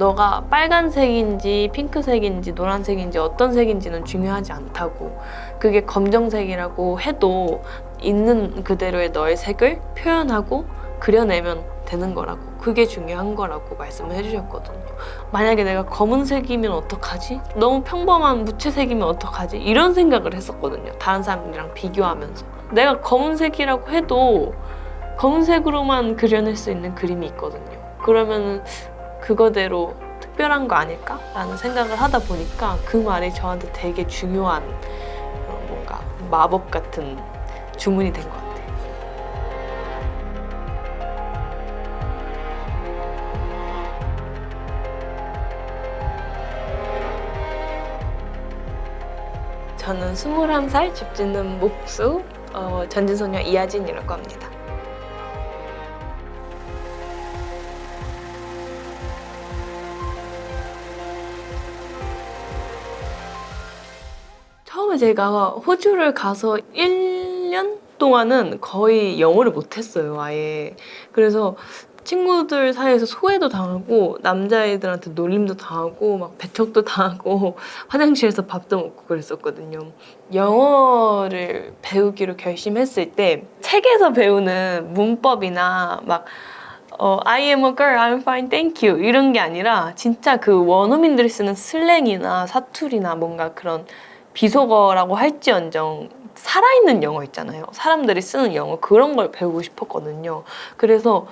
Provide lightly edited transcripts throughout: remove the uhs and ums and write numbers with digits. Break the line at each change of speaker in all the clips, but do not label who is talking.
너가 빨간색인지 핑크색인지 노란색인지 어떤 색인지는 중요하지 않다고. 그게 검정색이라고 해도 있는 그대로의 너의 색을 표현하고 그려내면 되는 거라고. 그게 중요한 거라고 말씀을 해주셨거든요. 만약에 내가 검은색이면 어떡하지? 너무 평범한 무채색이면 어떡하지? 이런 생각을 했었거든요. 다른 사람들이랑 비교하면서. 내가 검은색이라고 해도 검은색으로만 그려낼 수 있는 그림이 있거든요. 그러면은 그거대로 특별한 거 아닐까? 라는 생각을 하다 보니까 그 말이 저한테 되게 중요한 뭔가 마법 같은 주문이 된 것 같아요. 저는 21살 집 짓는 목수 전진소녀 이하진이라고 합니다. 처음에 제가 호주를 가서 1년 동안은 거의 영어를 못했어요, 아예. 그래서 친구들 사이에서 소외도 당하고 남자애들한테 놀림도 당하고 막 배척도 당하고 화장실에서 밥도 먹고 그랬었거든요. 영어를 배우기로 결심했을 때 책에서 배우는 문법이나 막 I am a girl, I'm fine, thank you 이런 게 아니라 진짜 그 원어민들이 쓰는 슬랭이나 사투리나 뭔가 그런 비속어라고 할지언정 살아있는 영어 있잖아요. 사람들이 쓰는 영어 그런 걸 배우고 싶었거든요. 그래서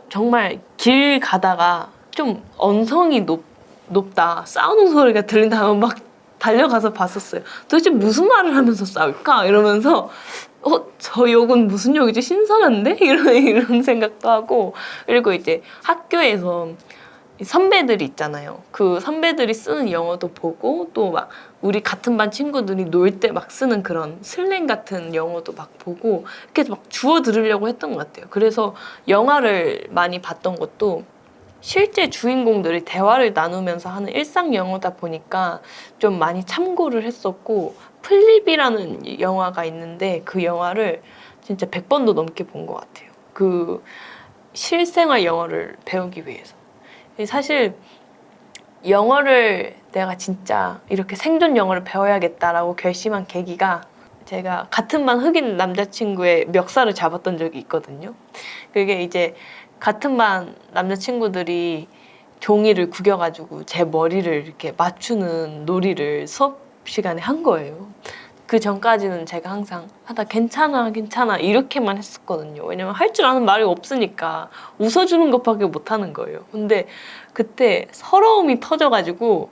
정말 길 가다가 좀 언성이 높다, 싸우는 소리가 들린다면 막 달려가서 봤었어요. 도대체 무슨 말을 하면서 싸울까? 이러면서 저 욕은 무슨 욕이지? 신선한데? 이런 생각도 하고. 그리고 이제 학교에서 선배들이 있잖아요. 그 선배들이 쓰는 영어도 보고 또 막 우리 같은 반 친구들이 놀 때 막 쓰는 그런 슬랭 같은 영어도 막 보고 이렇게 막 주워 들으려고 했던 것 같아요. 그래서 영화를 많이 봤던 것도 실제 주인공들이 대화를 나누면서 하는 일상 영어다 보니까 좀 많이 참고를 했었고 플립이라는 영화가 있는데 그 영화를 진짜 100번도 넘게 본 것 같아요. 그 실생활 영어를 배우기 위해서. 사실 영어를 내가 진짜 이렇게 생존 영어를 배워야겠다라고 결심한 계기가 제가 같은 반 흑인 남자친구의 멱살을 잡았던 적이 있거든요. 그게 이제 같은 반 남자친구들이 종이를 구겨가지고 제 머리를 이렇게 맞추는 놀이를 수업 시간에 한 거예요. 그 전까지는 제가 항상 나 괜찮아 이렇게만 했었거든요. 왜냐면 할 줄 아는 말이 없으니까 웃어주는 것밖에 못하는 거예요. 근데 그때 서러움이 터져가지고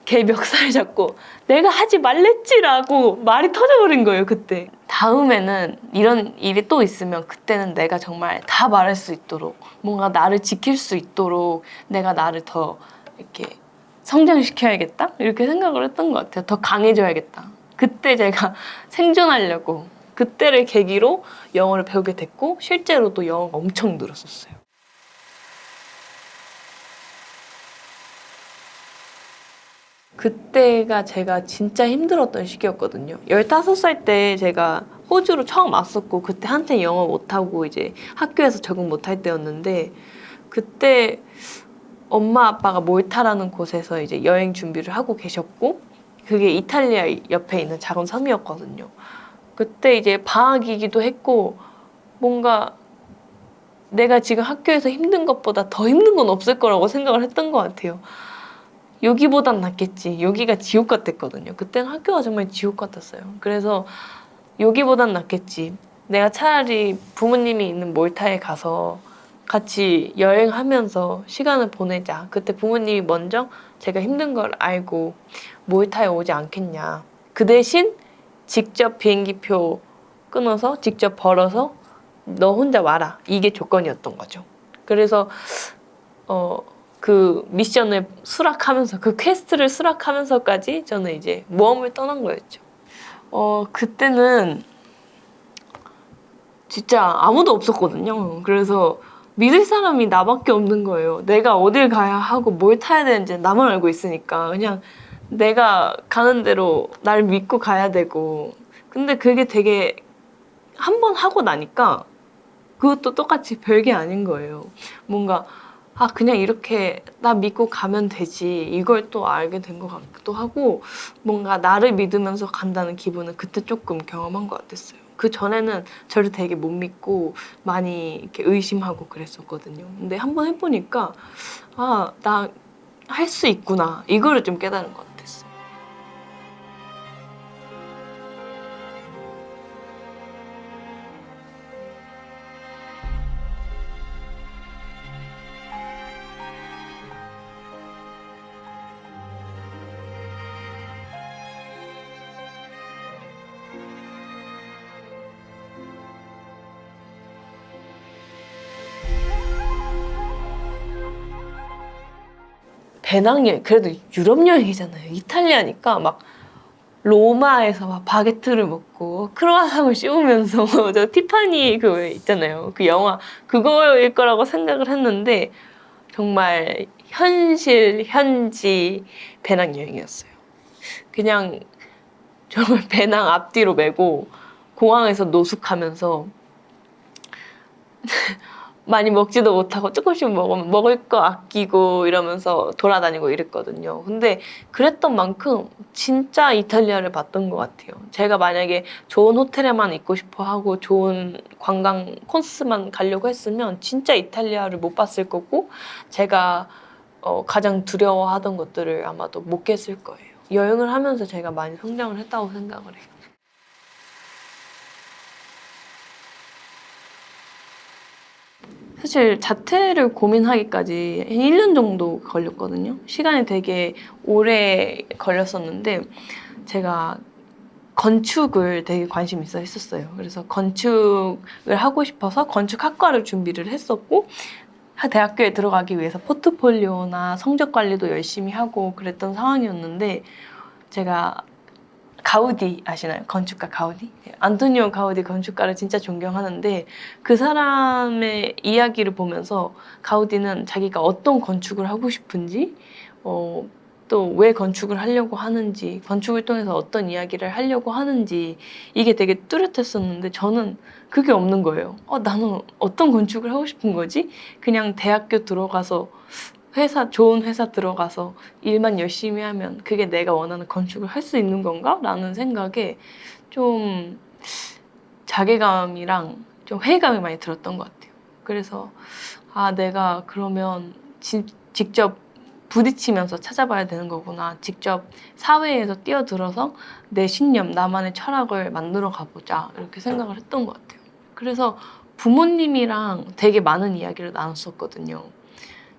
걔 멱살 잡고 내가 하지 말랬지라고 말이 터져버린 거예요. 그때 다음에는 이런 일이 또 있으면 그때는 내가 정말 다 말할 수 있도록 뭔가 나를 지킬 수 있도록 내가 나를 더 이렇게 성장시켜야겠다 이렇게 생각을 했던 것 같아요. 더 강해져야겠다. 그때 제가 생존하려고 그때를 계기로 영어를 배우게 됐고 실제로도 영어가 엄청 늘었었어요. 그때가 제가 진짜 힘들었던 시기였거든요. 15살 때 제가 호주로 처음 왔었고 그때 한때 영어 못하고 이제 학교에서 적응 못할 때였는데 그때 엄마 아빠가 몰타라는 곳에서 이제 여행 준비를 하고 계셨고 그게 이탈리아 옆에 있는 작은 섬이었거든요. 그때 이제 방학이기도 했고 뭔가 내가 지금 학교에서 힘든 것보다 더 힘든 건 없을 거라고 생각을 했던 것 같아요. 여기보단 낫겠지. 여기가 지옥 같았거든요. 그때는 학교가 정말 지옥 같았어요. 그래서 여기보단 낫겠지. 내가 차라리 부모님이 있는 몰타에 가서 같이 여행하면서 시간을 보내자. 그때 부모님이 먼저 제가 힘든 걸 알고 몰타에 오지 않겠냐. 그 대신 직접 비행기표 끊어서 직접 벌어서 너 혼자 와라. 이게 조건이었던 거죠. 그래서 그 미션을 수락하면서 그 퀘스트를 수락하면서까지 저는 이제 모험을 떠난 거였죠. 그때는 진짜 아무도 없었거든요. 그래서 믿을 사람이 나밖에 없는 거예요. 내가 어딜 가야 하고 뭘 타야 되는지 나만 알고 있으니까 그냥 내가 가는 대로 날 믿고 가야 되고. 근데 그게 되게 한 번 하고 나니까 그것도 똑같이 별게 아닌 거예요. 뭔가 아, 그냥 이렇게 나 믿고 가면 되지. 이걸 또 알게 된 것 같기도 하고, 뭔가 나를 믿으면서 간다는 기분은 그때 조금 경험한 것 같았어요. 그 전에는 저를 되게 못 믿고 많이 이렇게 의심하고 그랬었거든요. 근데 한번 해보니까, 아, 나 할 수 있구나. 이거를 좀 깨달은 것 같았어요. 배낭여행, 그래도 유럽 여행이잖아요. 이탈리아니까 막 로마에서 막 바게트를 먹고 크로아상을 씌우면서 저 티파니 그 있잖아요. 그 영화 그거일 거라고 생각을 했는데 정말 현실 현지 배낭여행이었어요. 그냥 정말 배낭 앞뒤로 메고 공항에서 노숙하면서 많이 먹지도 못하고 조금씩 먹으면 먹을 거 아끼고 이러면서 돌아다니고 이랬거든요. 근데 그랬던 만큼 진짜 이탈리아를 봤던 것 같아요. 제가 만약에 좋은 호텔에만 있고 싶어 하고 좋은 관광 코스만 가려고 했으면 진짜 이탈리아를 못 봤을 거고 제가 가장 두려워하던 것들을 아마도 못 깼을 거예요. 여행을 하면서 제가 많이 성장을 했다고 생각을 해요. 사실 자퇴를 고민하기까지 한 1년 정도 걸렸거든요. 시간이 되게 오래 걸렸었는데 제가 건축을 되게 관심 있어 했었어요. 그래서 건축을 하고 싶어서 건축학과를 준비를 했었고 대학교에 들어가기 위해서 포트폴리오나 성적 관리도 열심히 하고 그랬던 상황이었는데 제가 가우디 아시나요? 건축가 가우디? 안토니오 가우디 건축가를 진짜 존경하는데 그 사람의 이야기를 보면서 가우디는 자기가 어떤 건축을 하고 싶은지 또 왜 건축을 하려고 하는지 건축을 통해서 어떤 이야기를 하려고 하는지 이게 되게 뚜렷했었는데 저는 그게 없는 거예요. 나는 어떤 건축을 하고 싶은 거지? 그냥 대학교 들어가서 좋은 회사 들어가서 일만 열심히 하면 그게 내가 원하는 건축을 할 수 있는 건가? 라는 생각에 좀 자괴감이랑 좀 회의감이 많이 들었던 것 같아요. 그래서 내가 그러면 직접 부딪히면서 찾아봐야 되는 거구나. 직접 사회에서 뛰어들어서 내 신념, 나만의 철학을 만들어 가보자. 이렇게 생각을 했던 것 같아요. 그래서 부모님이랑 되게 많은 이야기를 나눴었거든요.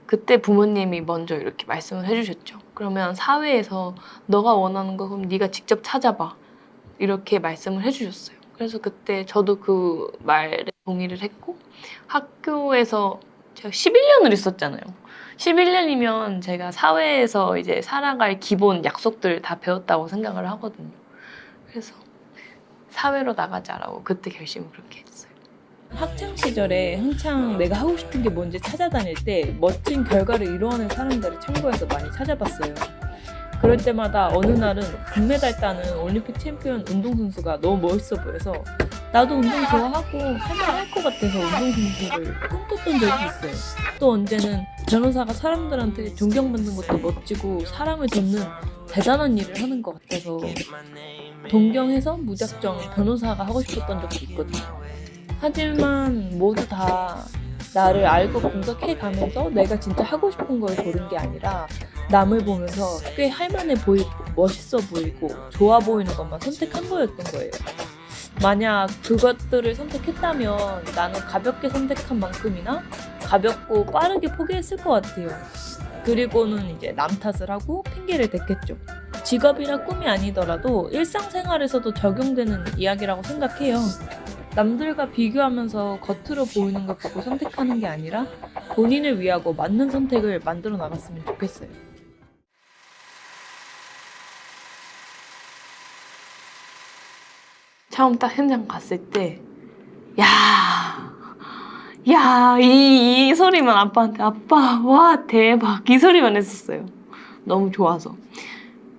그때 부모님이 먼저 이렇게 말씀을 해주셨죠. 그러면 사회에서 너가 원하는 거 그럼 네가 직접 찾아봐. 이렇게 말씀을 해주셨어요. 그래서 그때 저도 그 말에 동의를 했고 학교에서 제가 11년을 있었잖아요. 11년이면 제가 사회에서 이제 살아갈 기본 약속들 다 배웠다고 생각을 하거든요. 그래서 사회로 나가자라고 그때 결심을 그렇게 했어요.
학창 시절에 한창 내가 하고 싶은 게 뭔지 찾아다닐 때 멋진 결과를 이루어낸 사람들을 참고해서 많이 찾아봤어요. 그럴 때마다 어느 날은 금메달 따는 올림픽 챔피언 운동선수가 너무 멋있어 보여서 나도 운동 좋아하고 할만할 것 같아서 운동선수를 꿈꿨던 적이 있어요. 또 언제는 변호사가 사람들한테 존경받는 것도 멋지고 사람을 돕는 대단한 일을 하는 것 같아서 동경해서 무작정 변호사가 하고 싶었던 적도 있거든요. 하지만 모두 다 나를 알고 분석해 가면서 내가 진짜 하고 싶은 걸 고른 게 아니라 남을 보면서 꽤 할만해 보이고 멋있어 보이고 좋아 보이는 것만 선택한 거였던 거예요. 만약 그것들을 선택했다면 나는 가볍게 선택한 만큼이나 가볍고 빠르게 포기했을 것 같아요. 그리고는 이제 남 탓을 하고 핑계를 댔겠죠. 직업이나 꿈이 아니더라도 일상생활에서도 적용되는 이야기라고 생각해요. 남들과 비교하면서 겉으로 보이는 걸 보고 선택하는 게 아니라 본인을 위하고 맞는 선택을 만들어 나갔으면 좋겠어요.
처음 딱 현장 갔을 때, 이 소리만 아빠한테, 아빠, 와, 대박. 이 소리만 했었어요. 너무 좋아서.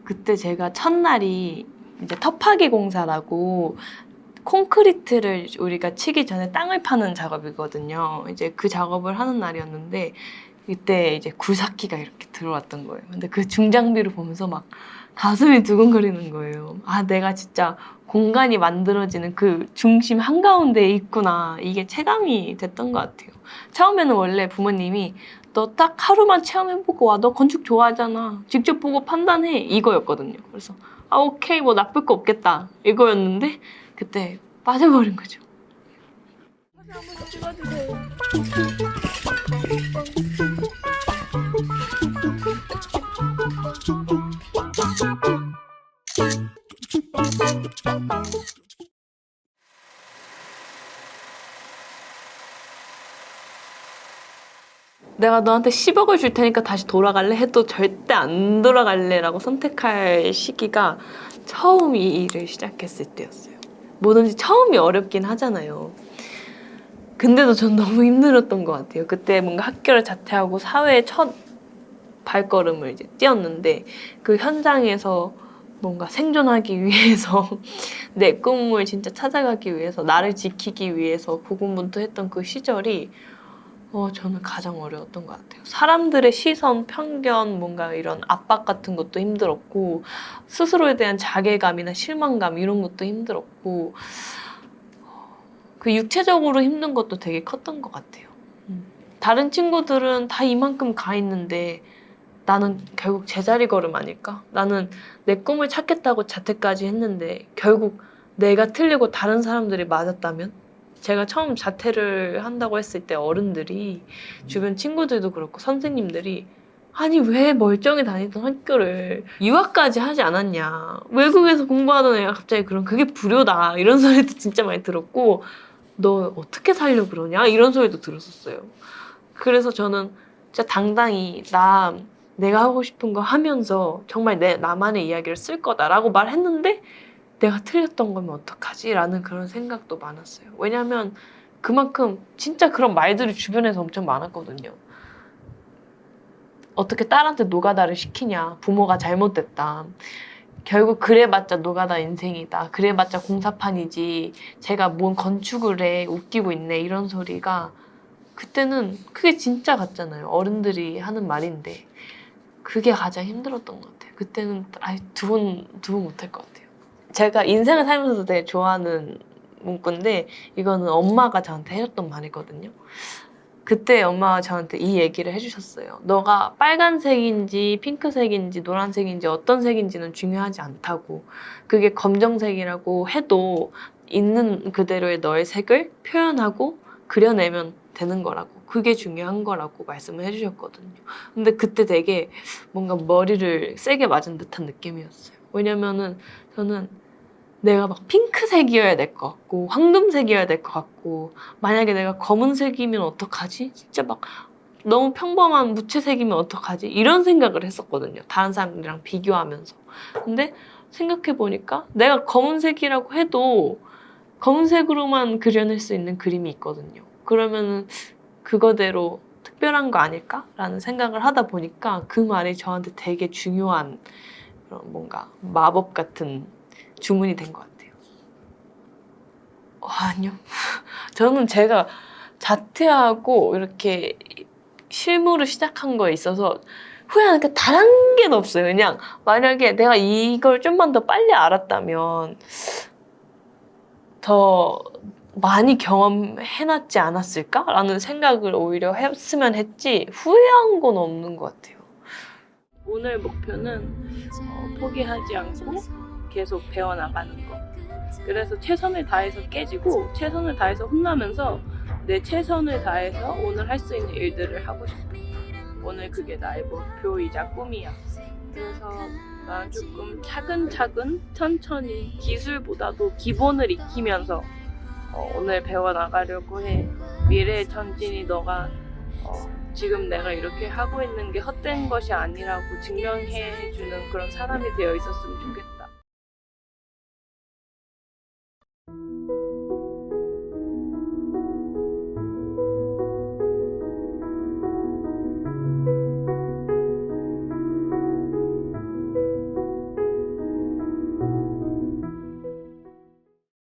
그때 제가 첫날이 이제 터파기 공사라고 콘크리트를 우리가 치기 전에 땅을 파는 작업이거든요. 이제 그 작업을 하는 날이었는데 이때 이제 굴삭기가 이렇게 들어왔던 거예요. 근데 그 중장비를 보면서 막 가슴이 두근거리는 거예요. 아, 내가 진짜 공간이 만들어지는 그 중심 한가운데에 있구나. 이게 체감이 됐던 것 같아요. 처음에는 원래 부모님이 너 딱 하루만 체험해보고 와. 너 건축 좋아하잖아. 직접 보고 판단해. 이거였거든요. 그래서 아, 오케이, 뭐 나쁠 거 없겠다. 이거였는데 그때 빠져버린 거죠. 한번 찍어주세요. 내가 너한테 10억을 줄 테니까 다시 돌아갈래? 해도 절대 안 돌아갈래라고 선택할 시기가 처음 이 일을 시작했을 때였어요. 뭐든지 처음이 어렵긴 하잖아요. 근데도 전 너무 힘들었던 것 같아요. 그때 뭔가 학교를 자퇴하고 사회에 첫 발걸음을 이제 띄었는데 그 현장에서 뭔가 생존하기 위해서 내 꿈을 진짜 찾아가기 위해서 나를 지키기 위해서 고군분투했던 그 시절이 저는 가장 어려웠던 것 같아요. 사람들의 시선, 편견, 뭔가 이런 압박 같은 것도 힘들었고 스스로에 대한 자괴감이나 실망감 이런 것도 힘들었고 그 육체적으로 힘든 것도 되게 컸던 것 같아요. 다른 친구들은 다 이만큼 가 있는데 나는 결국 제자리 걸음 아닐까? 나는 내 꿈을 찾겠다고 자퇴까지 했는데 결국 내가 틀리고 다른 사람들이 맞았다면? 제가 처음 자퇴를 한다고 했을 때 어른들이 주변 친구들도 그렇고 선생님들이 아니 왜 멀쩡히 다니던 학교를 유학까지 하지 않았냐, 외국에서 공부하던 애가 갑자기 그런 그게 불효다 이런 소리도 진짜 많이 들었고 너 어떻게 살려고 그러냐 이런 소리도 들었었어요. 그래서 저는 진짜 당당히 내가 하고 싶은 거 하면서 정말 나만의 이야기를 쓸 거다라고 말했는데 내가 틀렸던 거면 어떡하지? 라는 그런 생각도 많았어요. 왜냐면 그만큼 진짜 그런 말들이 주변에서 엄청 많았거든요. 어떻게 딸한테 노가다를 시키냐. 부모가 잘못됐다. 결국 그래봤자 노가다 인생이다. 그래봤자 공사판이지. 제가 뭔 건축을 해. 웃기고 있네. 이런 소리가 그때는 그게 진짜 같잖아요. 어른들이 하는 말인데 그게 가장 힘들었던 것 같아요. 그때는 두 번 못할 것 같아요. 제가 인생을 살면서 되게 좋아하는 문구인데 이거는 엄마가 저한테 해줬던 말이거든요. 그때 엄마가 저한테 이 얘기를 해주셨어요. 너가 빨간색인지 핑크색인지 노란색인지 어떤 색인지는 중요하지 않다고. 그게 검정색이라고 해도 있는 그대로의 너의 색을 표현하고 그려내면 되는 거라고. 그게 중요한 거라고 말씀을 해주셨거든요. 근데 그때 되게 뭔가 머리를 세게 맞은 듯한 느낌이었어요. 왜냐면은 저는 내가 막 핑크색이어야 될 것 같고 황금색이어야 될 것 같고 만약에 내가 검은색이면 어떡하지? 진짜 막 너무 평범한 무채색이면 어떡하지? 이런 생각을 했었거든요. 다른 사람들이랑 비교하면서. 근데 생각해보니까 내가 검은색이라고 해도 검은색으로만 그려낼 수 있는 그림이 있거든요. 그러면은 그거대로 특별한 거 아닐까라는 생각을 하다 보니까 그 말이 저한테 되게 중요한 그런 뭔가 마법 같은 주문이 된 것 같아요. 아니요. 저는 제가 자퇴하고 이렇게 실무를 시작한 거에 있어서 후회하는 게 단 한 개도 없어요. 그냥 만약에 내가 이걸 좀만 더 빨리 알았다면 더 많이 경험해놨지 않았을까라는 생각을 오히려 했으면 했지 후회한 건 없는 것 같아요. 오늘 목표는 포기하지 않고 계속 배워나가는 거. 그래서 최선을 다해서 깨지고 최선을 다해서 혼나면서 내 최선을 다해서 오늘 할 수 있는 일들을 하고 싶어. 오늘 그게 나의 목표이자 꿈이야. 그래서 난 조금 차근차근 천천히 기술보다도 기본을 익히면서 오늘 배워나가려고 해. 미래의 전진이 너가 지금 내가 이렇게 하고 있는 게 헛된 것이 아니라고 증명해주는 그런 사람이 되어 있었으면 좋겠다.